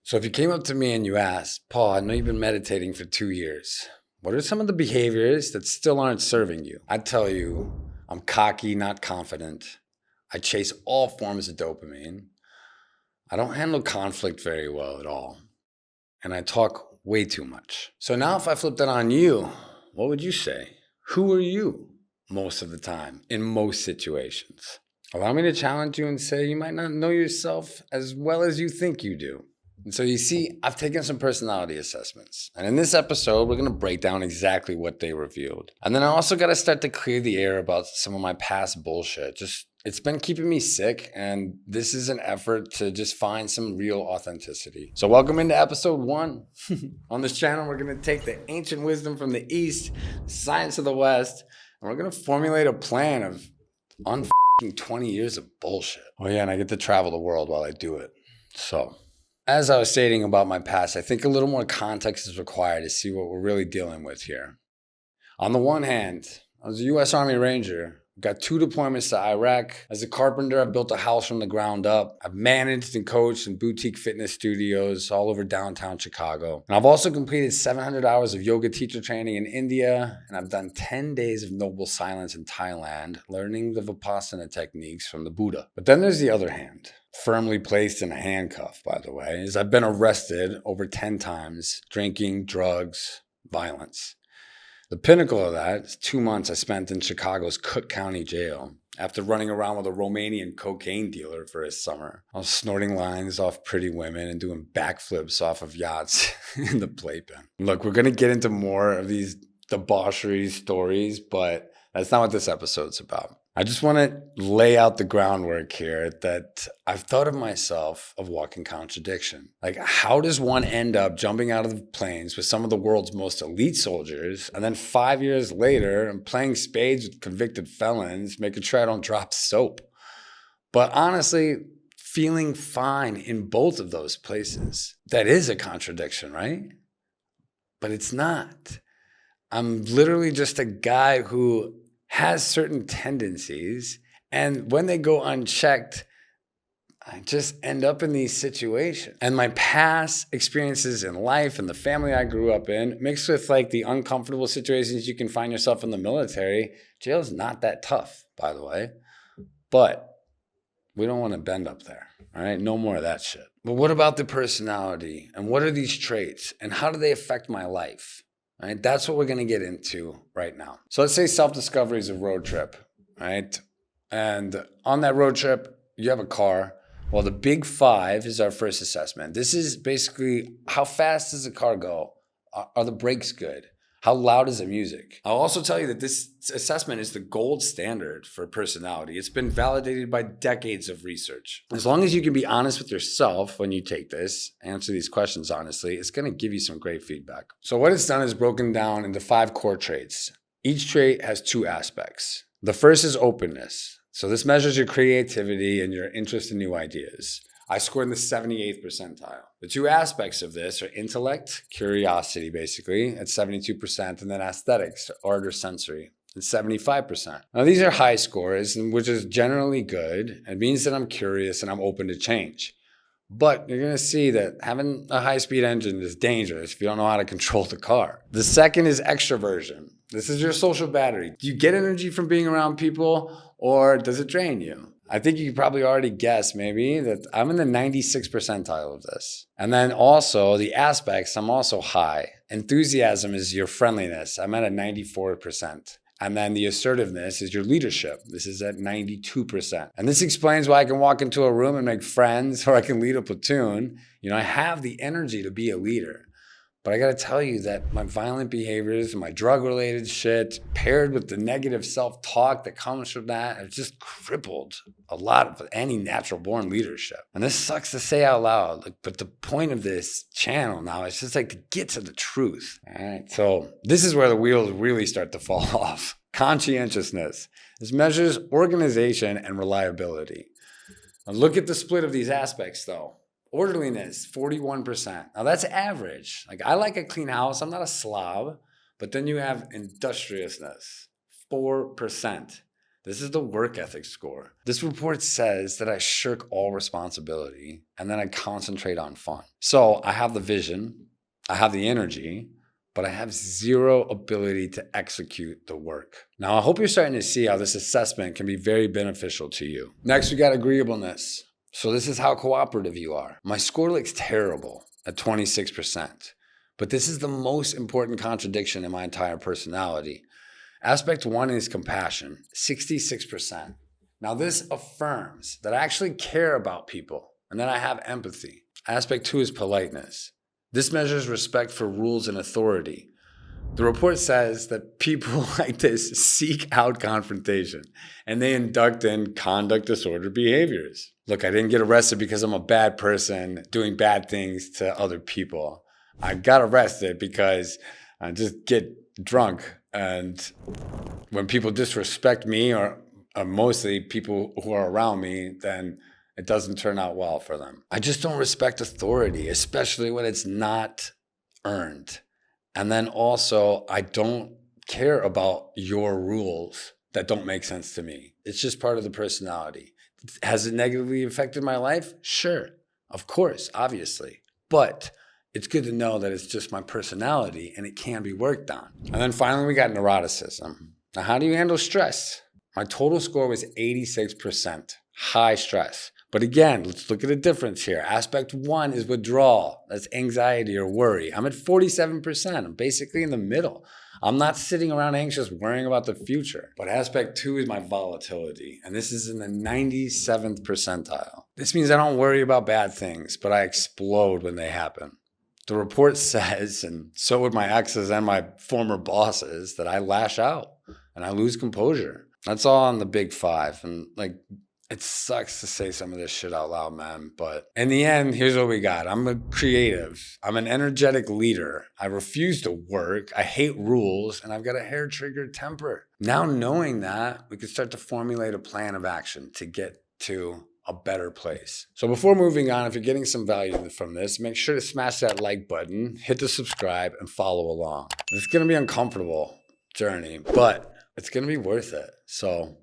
So if you came up to me and you asked, Paul, I know you've been meditating for 2 years. What are some of the behaviors that still aren't serving you? I'd tell you, I'm cocky, not confident. I chase all forms of dopamine. I don't handle conflict very well at all. And I talk way too much. So now if I flipped that on you, what would you say? Who are you most of the time in most situations? Allow me to challenge you and say you might not know yourself as well as you think you do. And so you see, I've taken some personality assessments. And in this episode, we're going to break down exactly what they revealed. And then I also got to start to clear the air about some of my past bullshit. It's been keeping me sick, and this is an effort to just find some real authenticity. So welcome into episode 1. On this channel, we're going to take the ancient wisdom from the East, the science of the West, and we're going to formulate a plan of 20 years of bullshit. Oh yeah, and I get to travel the world while I do it. So, as I was stating about my past, I think a little more context is required to see what we're really dealing with here. On the one hand, I was a U.S. Army Ranger. Got 2 deployments to Iraq. As a carpenter, I've built a house from the ground up. I've managed and coached in boutique fitness studios all over downtown Chicago. And I've also completed 700 hours of yoga teacher training in India. And I've done 10 days of noble silence in Thailand, learning the Vipassana techniques from the Buddha. But then there's the other hand. Firmly placed in a handcuff, by the way, is I've been arrested over 10 times, drinking, drugs, violence. The pinnacle of that is 2 months I spent in Chicago's Cook County Jail after running around with a Romanian cocaine dealer for a summer. I was snorting lines off pretty women and doing backflips off of yachts in the playpen. Look, we're going to get into more of these debauchery stories, but that's not what this episode's about. I just want to lay out the groundwork here that I've thought of myself of walking contradiction. Like, how does one end up jumping out of the planes with some of the world's most elite soldiers, and then 5 years later, I'm playing spades with convicted felons, making sure I don't drop soap? But honestly, feeling fine in both of those places. That is a contradiction, right? But it's not. I'm literally just a guy who has certain tendencies, and when they go unchecked, I just end up in these situations. And my past experiences in life and the family I grew up in, mixed with like the uncomfortable situations you can find yourself in the military, jail's not that tough, by the way, but we don't want to bend up there, all right? No more of that shit. But what about the personality, and what are these traits, and how do they affect my life? Right? That's what we're going to get into right now. So let's say self-discovery is a road trip, right? And on that road trip, you have a car. Well, the big 5 is our first assessment. This is basically how fast does the car go? Are the brakes good? How loud is the music? I'll also tell you that this assessment is the gold standard for personality. It's been validated by decades of research. As long as you can be honest with yourself when you take this, answer these questions honestly, it's going to give you some great feedback. So what it's done is broken down into 5 core traits. Each trait has 2 aspects. The first is openness. So this measures your creativity and your interest in new ideas. I scored in the 78th percentile. The 2 aspects of this are intellect, curiosity basically, at 72%, and then aesthetics, art or sensory, at 75%. Now these are high scores, which is generally good. It means that I'm curious and I'm open to change. But you're going to see that having a high-speed engine is dangerous if you don't know how to control the car. The second is extroversion. This is your social battery. Do you get energy from being around people, or does it drain you? I think you probably already guessed maybe that I'm in the 96th percentile of this. And then also the aspects, I'm also high. Enthusiasm is your friendliness. I'm at a 94%. And then the assertiveness is your leadership. This is at 92%. And this explains why I can walk into a room and make friends, or I can lead a platoon. You know, I have the energy to be a leader. But I got to tell you that my violent behaviors and my drug-related shit, paired with the negative self-talk that comes from that, have just crippled a lot of any natural-born leadership. And this sucks to say out loud, but the point of this channel now is just like to get to the truth. All right, so this is where the wheels really start to fall off. Conscientiousness. This measures organization and reliability. Now look at the split of these aspects, though. Orderliness, 41%. Now that's average. Like, I like a clean house. I'm not a slob. But then you have industriousness, 4%. This is the work ethic score. This report says that I shirk all responsibility and then I concentrate on fun. So I have the vision, I have the energy, but I have zero ability to execute the work. Now, I hope you're starting to see how this assessment can be very beneficial to you. Next, we got agreeableness. So this is how cooperative you are. My score looks terrible at 26%, but this is the most important contradiction in my entire personality. Aspect 1 is compassion, 66%. Now this affirms that I actually care about people and that I have empathy. Aspect 2 is politeness. This measures respect for rules and authority. The report says that people like this seek out confrontation and they induct in conduct disorder behaviors. Look, I didn't get arrested because I'm a bad person doing bad things to other people. I got arrested because I just get drunk, and when people disrespect me or mostly people who are around me, then it doesn't turn out well for them. I just don't respect authority, especially when it's not earned. And then also, I don't care about your rules that don't make sense to me. It's just part of the personality. Has it negatively affected my life? Sure, of course, obviously. But it's good to know that it's just my personality and it can be worked on. And then finally, we got neuroticism. Now, how do you handle stress? My total score was 86%, high stress. But again, let's look at a difference here. Aspect 1 is withdrawal. That's anxiety or worry. I'm at 47%. I'm basically in the middle. I'm not sitting around anxious worrying about the future. But aspect 2 is my volatility. And this is in the 97th percentile. This means I don't worry about bad things, but I explode when they happen. The report says, and so would my exes and my former bosses, that I lash out and I lose composure. That's all on the big 5. And it sucks to say some of this shit out loud, man. But in the end, here's what we got. I'm a creative. I'm an energetic leader. I refuse to work. I hate rules. And I've got a hair-triggered temper. Now knowing that, we can start to formulate a plan of action to get to a better place. So before moving on, if you're getting some value from this, make sure to smash that like button, hit the subscribe, and follow along. It's going to be an uncomfortable journey, but it's going to be worth it. So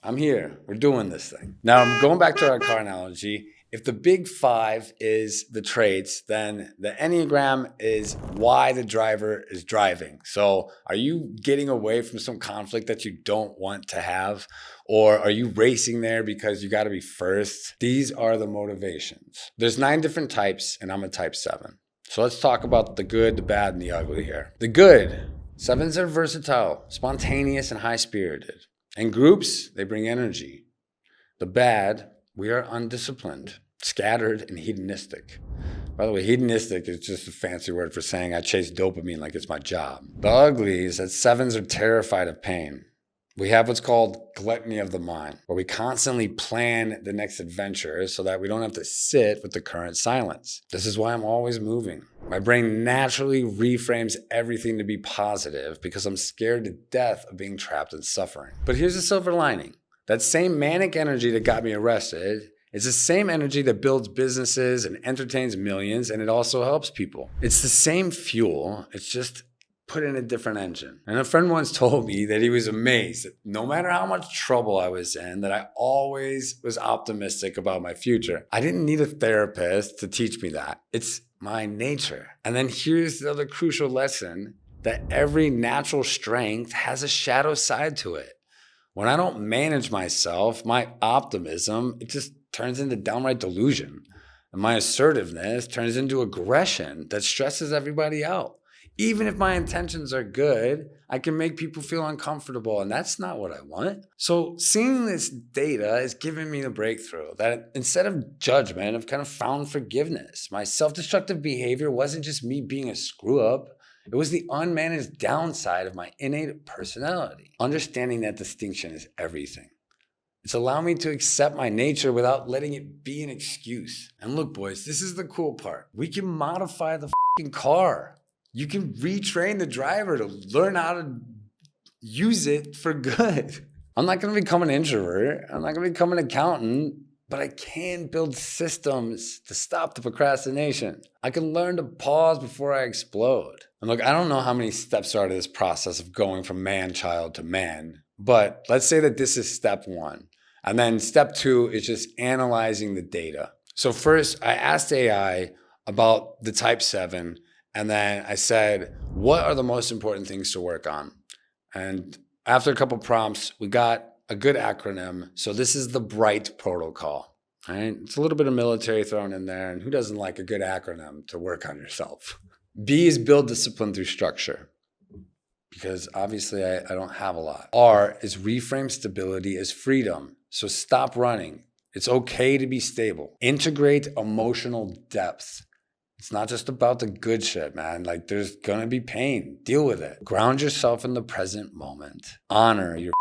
I'm here. We're doing this thing. Now, I'm going back to our car analogy. If the big 5 is the traits, then the Enneagram is why the driver is driving. So are you getting away from some conflict that you don't want to have? Or are you racing there because you got to be first? These are the motivations. There's 9 different types, and I'm a type 7. So let's talk about the good, the bad, and the ugly here. The good, 7s are versatile, spontaneous, and high-spirited. In groups, they bring energy. The bad, we are undisciplined, scattered, and hedonistic. By the way, hedonistic is just a fancy word for saying I chase dopamine like it's my job. The ugly is that 7s are terrified of pain. We have what's called gluttony of the mind, where we constantly plan the next adventure so that we don't have to sit with the current silence. This is why I'm always moving. My brain naturally reframes everything to be positive because I'm scared to death of being trapped in suffering. But here's the silver lining. That same manic energy that got me arrested is the same energy that builds businesses and entertains millions, and it also helps people. It's the same fuel, it's just put in a different engine. And a friend once told me that he was amazed that no matter how much trouble I was in, that I always was optimistic about my future. I didn't need a therapist to teach me that. It's my nature. And then here's the other crucial lesson, that every natural strength has a shadow side to it. When I don't manage myself, my optimism, it just turns into downright delusion. And my assertiveness turns into aggression that stresses everybody out. Even if my intentions are good, I can make people feel uncomfortable, and that's not what I want. So seeing this data is giving me the breakthrough that instead of judgment, I've kind of found forgiveness. My self-destructive behavior wasn't just me being a screw-up. It was the unmanaged downside of my innate personality. Understanding that distinction is everything. It's allowed me to accept my nature without letting it be an excuse. And look, boys, this is the cool part. We can modify the fucking car. You can retrain the driver to learn how to use it for good. I'm not going to become an introvert. I'm not going to become an accountant, but I can build systems to stop the procrastination. I can learn to pause before I explode. And look, I don't know how many steps are to this process of going from man-child to man, But let's say that this is step one. And then step two is just analyzing the data. So first, I asked AI about the type 7, and then I said, what are the most important things to work on? And after a couple prompts, we got a good acronym. So this is the BRIGHT protocol. Right? It's a little bit of military thrown in there, and who doesn't like a good acronym to work on yourself? B is build discipline through structure, because obviously I don't have a lot. R is reframe stability as freedom. So stop running. It's okay to be stable. Integrate emotional depth. It's not just about the good shit, man. Like, there's gonna be pain. Deal with it. Ground yourself in the present moment. Honor your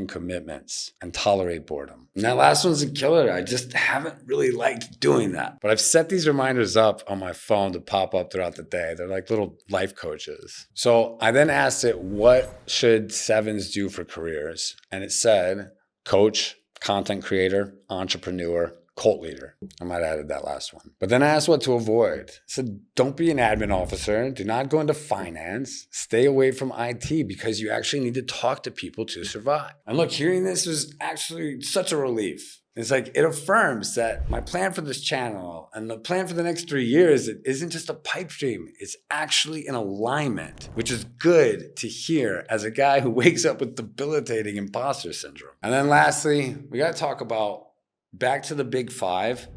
commitments and tolerate boredom. And that last one's a killer. I just haven't really liked doing that. But I've set these reminders up on my phone to pop up throughout the day. They're like little life coaches. So I then asked it, what should 7s do for careers? And it said, coach, content creator, entrepreneur, cult leader. I might have added that last one. But then I asked what to avoid. I said, don't be an admin officer. Do not go into finance. Stay away from IT, because you actually need to talk to people to survive. And look, hearing this was actually such a relief. It's like, it affirms that my plan for this channel and the plan for the next 3 years, it isn't just a pipe dream. It's actually in alignment, which is good to hear as a guy who wakes up with debilitating imposter syndrome. And then lastly, we got to talk about, back to the big 5,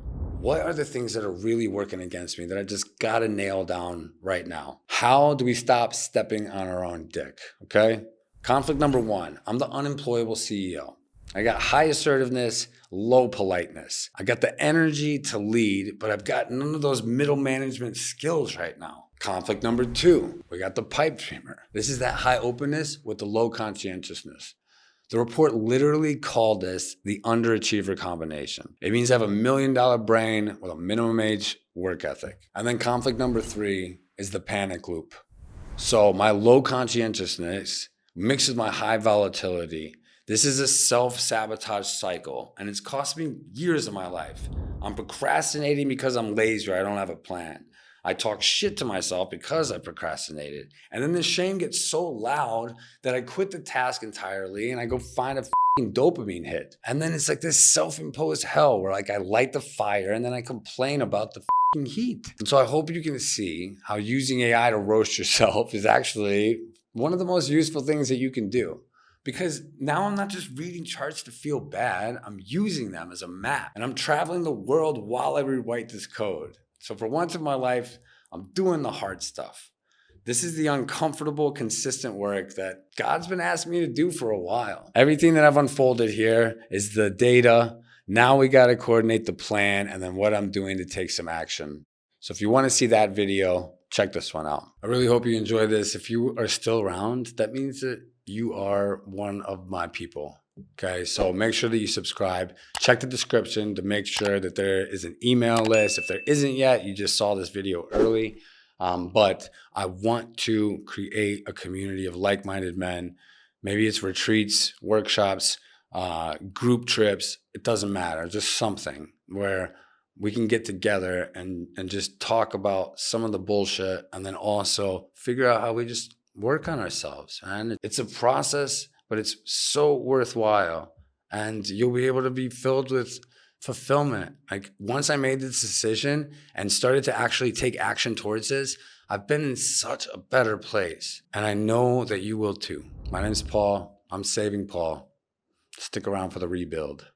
what are the things that are really working against me that I just got to nail down right now? How do we stop stepping on our own dick? Okay. Conflict number 1, I'm the unemployable CEO. I got high assertiveness, low politeness. I got the energy to lead, but I've got none of those middle management skills right now. Conflict number 2, we got the pipe dreamer. This is that high openness with the low conscientiousness. The report literally called this the underachiever combination. It means I have $1 million brain with a minimum age work ethic. And then conflict number 3 is the panic loop. So my low conscientiousness mixed with my high volatility. This is a self-sabotage cycle, and it's cost me years of my life. I'm procrastinating because I'm lazy or I don't have a plan. I talk shit to myself because I procrastinated. And then the shame gets so loud that I quit the task entirely and I go find a dopamine hit. And then it's like this self-imposed hell where, like, I light the fire and then I complain about the heat. And so I hope you can see how using AI to roast yourself is actually one of the most useful things that you can do. Because now I'm not just reading charts to feel bad, I'm using them as a map. And I'm traveling the world while I rewrite this code. So for once in my life, I'm doing the hard stuff. This is the uncomfortable, consistent work that God's been asking me to do for a while. Everything that I've unfolded here is the data. Now we got to coordinate the plan and then what I'm doing to take some action. So if you want to see that video, check this one out. I really hope you enjoy this. If you are still around, that means that you are one of my people. Okay, so make sure that you subscribe. Check the description to make sure that there is an email list. If there isn't yet, you just saw this video early. But I want to create a community of like-minded men. Maybe it's retreats, workshops, group trips. It doesn't matter. Just something where we can get together and just talk about some of the bullshit and then also figure out how we just work on ourselves. And it's a process, but it's so worthwhile. And you'll be able to be filled with fulfillment. Like, once I made this decision and started to actually take action towards this, I've been in such a better place. And I know that you will too. My name's Paul. I'm saving Paul. Stick around for the rebuild.